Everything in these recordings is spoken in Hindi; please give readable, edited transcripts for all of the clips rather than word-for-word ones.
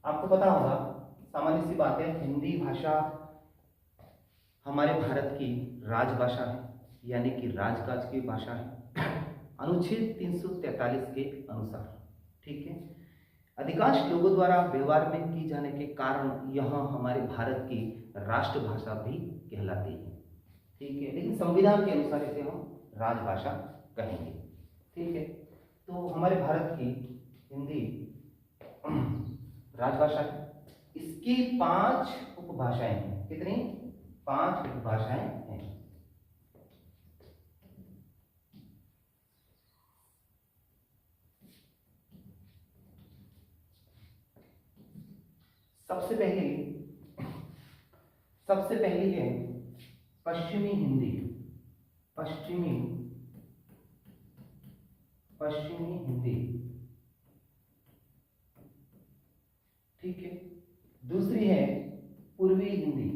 आपको पता होगा, सामान्य सी बात है, हिंदी भाषा हमारे भारत की राजभाषा है, यानी कि राजकाज की भाषा है अनुच्छेद 343 के अनुसार। ठीक है। अधिकांश लोगों द्वारा व्यवहार में की जाने के कारण यह हमारे भारत की राष्ट्रभाषा भी कहलाती है। ठीक है, लेकिन संविधान के अनुसार इसे हम राजभाषा कहेंगे। ठीक है, तो हमारे भारत की हिंदी राजभाषा है। इसकी 5 उपभाषाएं हैं। कितनी? 5 उपभाषाएं हैं। सबसे पहली है पश्चिमी हिंदी। पश्चिमी हिंदी। ठीक है। दूसरी है पूर्वी हिंदी।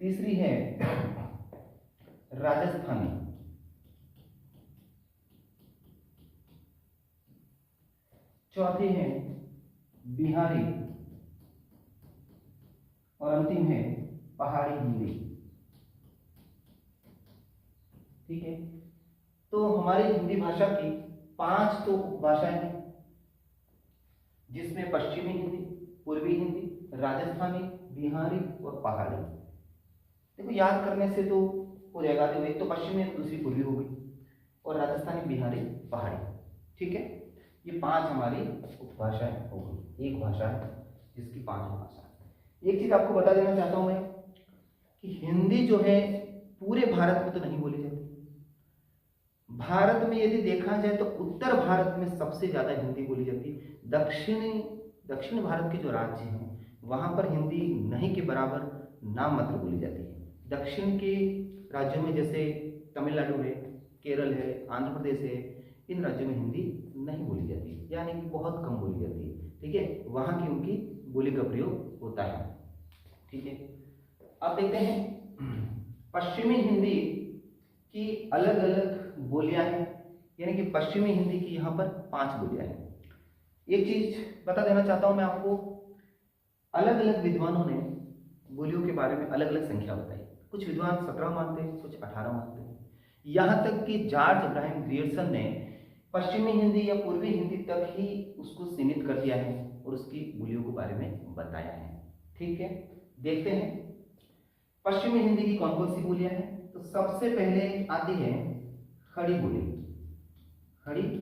तीसरी है राजस्थानी। चौथी है बिहारी और अंतिम है पहाड़ी हिंदी। ठीक है, तो हमारी हिंदी भाषा की 5 तो उपभाषाएं हैं, जिसमें पश्चिमी हिंदी, पूर्वी हिंदी, राजस्थानी, बिहारी और पहाड़ी। देखो याद करने से तो हो जाएगा। देखो एक तो पश्चिमी, दूसरी पूर्वी हो गई, और राजस्थानी, बिहारी, पहाड़ी। ठीक है, ये 5 हमारी उपभाषाएं हो गई। एक भाषा है जिसकी 5 उपभाषा। एक चीज आपको बता देना चाहता हूं मैं कि हिंदी जो है पूरे भारत में तो नहीं बोली जाती। भारत में यदि देखा जाए तो उत्तर भारत में सबसे ज्यादा हिंदी बोली जाती है। दक्षिण भारत के जो राज्य हैं वहां पर हिंदी नहीं के बराबर नाम मात्र बोली जाती है। दक्षिण के राज्यों में जैसे तमिलनाडु है, केरल है, आंध्र प्रदेश है, इन राज्यों में हिंदी नहीं बोली जाती है, यानी कि बहुत कम बोली जाती है। ठीक है, वहां की उनकी बोली का प्रयोग होता है। ठीक है, अब देखते हैं पश्चिमी हिंदी की अलग अलग बोलियां हैं, यानी कि पश्चिमी हिंदी की यहाँ पर 5 बोलियां हैं। एक चीज बता देना चाहता हूं मैं आपको, अलग अलग विद्वानों ने बोलियों के बारे में अलग अलग संख्या बताई। कुछ विद्वान 17 मानते हैं, कुछ 18 मानते हैं। यहां तक कि जॉर्ज इब्राहिम ग्रियर्सन ने पश्चिमी हिंदी या पूर्वी हिंदी तक ही उसको सीमित कर दिया है और उसकी बोलियों के बारे में बताया है। ठीक है, देखते हैं पश्चिमी हिंदी की कौन कौन सी बोलियां हैं। तो सबसे पहले आती है खड़ी बोली। खड़ी